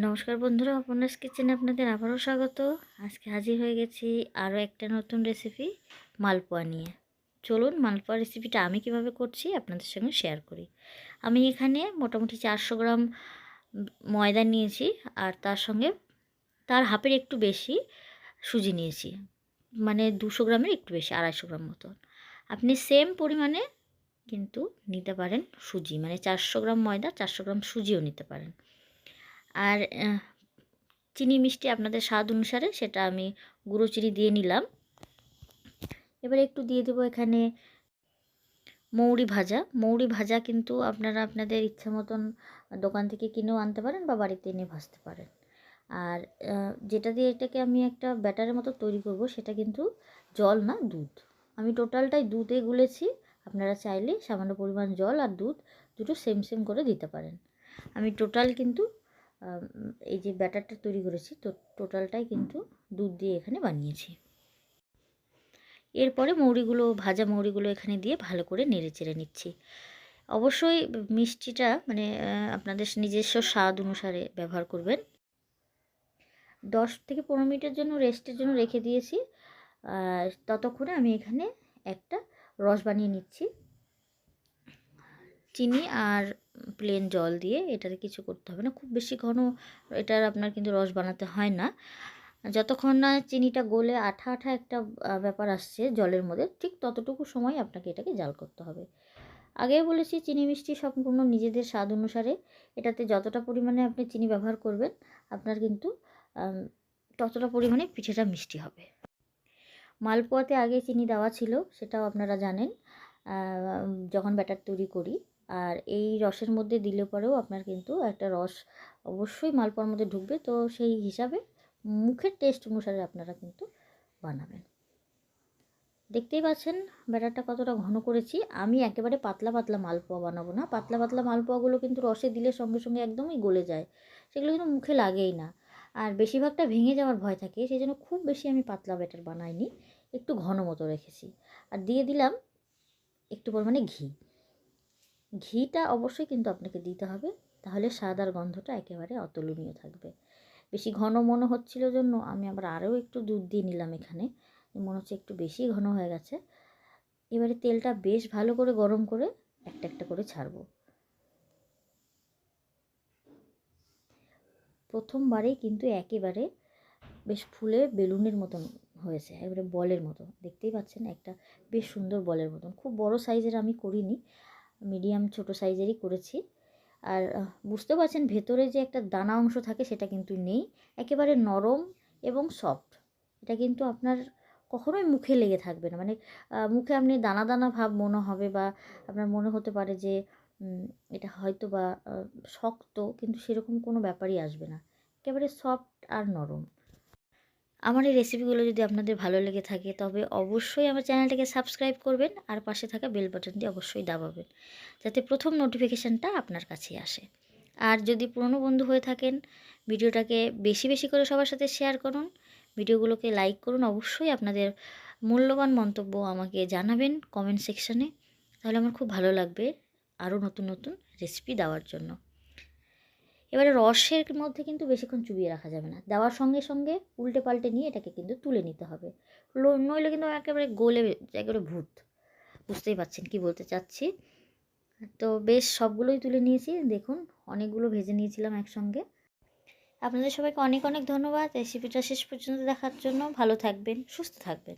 নমস্কার বন্ধুরা, অপর্ণাস কিচেনে আপনাদের আবারও স্বাগত। আজকে হাজির হয়ে গেছি আরও একটা নতুন রেসিপি মালপোয়া নিয়ে। চলুন মালপোয়া রেসিপিটা আমি কিভাবে করছি আপনাদের সঙ্গে শেয়ার করি। আমি এখানে মোটামুটি 400 গ্রাম ময়দা নিয়েছি, আর তার সঙ্গে তার হাফের একটু বেশি সুজি নিয়েছি, মানে 200 গ্রামের একটু বেশি, 250 গ্রাম মতো। আপনি সেম পরিমাণে কিন্তু নিতে পারেন সুজি, মানে 400 গ্রাম ময়দা 400 গ্রাম সুজিও নিতে পারেন। আর চিনি মিষ্টি আপনাদের স্বাদ অনুসারে সেটা আমি গুঁড়ো চিনি দিয়ে নিলাম। এবারে একটু দিয়ে দেবো এখানে মৌরি ভাজা কিন্তু আপনারা আপনাদের ইচ্ছা মতন দোকান থেকে কিনেও আনতে পারেন বা বাড়িতে এনে ভাজতে পারেন। আর যেটা দিয়ে এটাকে আমি একটা ব্যাটারের মতো তৈরি করব, সেটা কিন্তু জল না, দুধ। আমি টোটালটাই দুধে গুলেছি। আপনারা চাইলে সামান্য পরিমাণ জল আর দুধ দুটো সেম সেম করে দিতে পারেন। আমি টোটাল কিন্তু এই যে ব্যাটারটা তৈরি করেছি, তো টোটালটাই কিন্তু দুধ দিয়ে এখানে বানিয়েছি। এরপরে ভাজা মৌরিগুলো এখানে দিয়ে ভালো করে নেড়ে চেড়ে নিচ্ছি। অবশ্যই মিষ্টিটা মানে আপনাদের নিজস্ব স্বাদ অনুসারে ব্যবহার করবেন। 10 থেকে 15 মিনিটের জন্য রেস্টের জন্য রেখে দিয়েছি। ততক্ষণে আমি এখানে একটা রস বানিয়ে নিচ্ছি চিনি আর প্লেন জল দিয়ে। এটাতে কিছু করতে হবে না, খুব বেশি ঘন এটার আপনার কিন্তু রস বানাতে হয় না। যতক্ষণ না চিনিটা গলে আঠা আঠা একটা ব্যাপার আসছে জলের মধ্যে, ঠিক ততটুকু সময় আপনাকে এটাকে জাল করতে হবে। আগেই বলেছি চিনি মিষ্টি সম্পূর্ণ নিজেদের স্বাদ অনুসারে। এটাতে যতটা পরিমাণে আপনি চিনি ব্যবহার করবেন আপনার কিন্তু ততটা পরিমাণে পিঠেটা মিষ্টি হবে। মালপোয়াতে আগে চিনি দেওয়া ছিল, সেটাও আপনারা জানেন যখন ব্যাটার তৈরি করি। আর এই রসের মধ্যে দিলে পরেও আপনার কিন্তু একটা রস অবশ্যই মালপোয়ার মধ্যে ঢুকবে, তো সেই হিসাবে মুখের টেস্ট অনুসারে আপনারা কিন্তু বানাবেন। দেখতেই পাচ্ছেন ব্যাটারটা কতটা ঘন করেছি। আমি একেবারে পাতলা পাতলা মালপোয়া বানাবো না। পাতলা পাতলা মালপোয়াগুলো কিন্তু রসে দিলে সঙ্গে সঙ্গে একদমই গলে যায়, সেগুলো কিন্তু মুখে লাগেই না, আর বেশিরভাগটা ভেঙে যাওয়ার ভয় থাকে। সেই জন্য খুব বেশি আমি পাতলা ব্যাটার বানাইনি, একটু ঘন মতো রেখেছি। আর দিয়ে দিলাম একটু পরিমাণে ঘিটা অবশ্যই কিন্তু আপনাকে দিতে হবে, তাহলে স্বাদ আর গন্ধটা একেবারে অতুলনীয় থাকবে। বেশি ঘন মনে হচ্ছিল জন্য আমি আবার আরও একটু দুধ দিয়ে নিলাম এখানে, মনে হচ্ছে একটু বেশি ঘন হয়ে গেছে। এবারে তেলটা বেশ ভালো করে গরম করে একটা একটা করে ছাড়বো। প্রথমবারেই কিন্তু একেবারে বেশ ফুলে বেলুনের মতন হয়েছে, এবারে বলের মতো দেখতেই পাচ্ছেন, একটা বেশ সুন্দর বলের মতন। খুব বড় সাইজের আমি করিনি, মিডিয়াম ছোট সাইজেরই করেছি। আর বুঝতে পারছেন ভেতরে যে একটা দানা অংশ থাকে সেটা কিন্তু নেই, একেবারে নরম এবং সফট। এটা কিন্তু আপনার কখনোই মুখে লেগে থাকবে না, মানে মুখে আপনি দানা দানা ভাব মনে হবে, বা আপনার মনে হতে পারে যে এটা হয়তো বা শক্ত, কিন্তু সেরকম কোনো ব্যাপারই আসবে না, একেবারে সফট আর নরম। আমার এই রেসিপিগুলো যদি আপনাদের ভালো লেগে থাকে তবে অবশ্যই আমার চ্যানেলটাকে সাবস্ক্রাইব করবেন, আর পাশে থাকা বেল বাটনটি অবশ্যই দাবাবেন, যাতে প্রথম নোটিফিকেশানটা আপনার কাছেই আসে। আর যদি পুরনো বন্ধু হয়ে থাকেন, ভিডিওটাকে বেশি বেশি করে সবার সাথে শেয়ার করুন, ভিডিওগুলোকে লাইক করুন। অবশ্যই আপনাদের মূল্যবান মন্তব্য আমাকে জানাবেন কমেন্ট সেকশানে, তাহলে আমার খুব ভালো লাগবে আরও নতুন নতুন রেসিপি দেওয়ার জন্য। এবারে রসের মধ্যে কিন্তু বেশিক্ষণ চুবিয়ে রাখা যাবে না, দেওয়ার সঙ্গে সঙ্গে উল্টে পাল্টে নিয়ে এটাকে কিন্তু তুলে নিতে হবে, নইলে কিন্তু একেবারে গলে একেবারে ভূত। বুঝতেই পারছেন কি বলতে চাচ্ছি। তো বেশ সবগুলোই তুলে নিয়েছি, দেখুন অনেকগুলো ভেজে নিয়েছিলাম একসঙ্গে। আপনাদের সবাইকে অনেক অনেক ধন্যবাদ রেসিপিটা শেষ পর্যন্ত দেখার জন্য। ভালো থাকবেন, সুস্থ থাকবেন।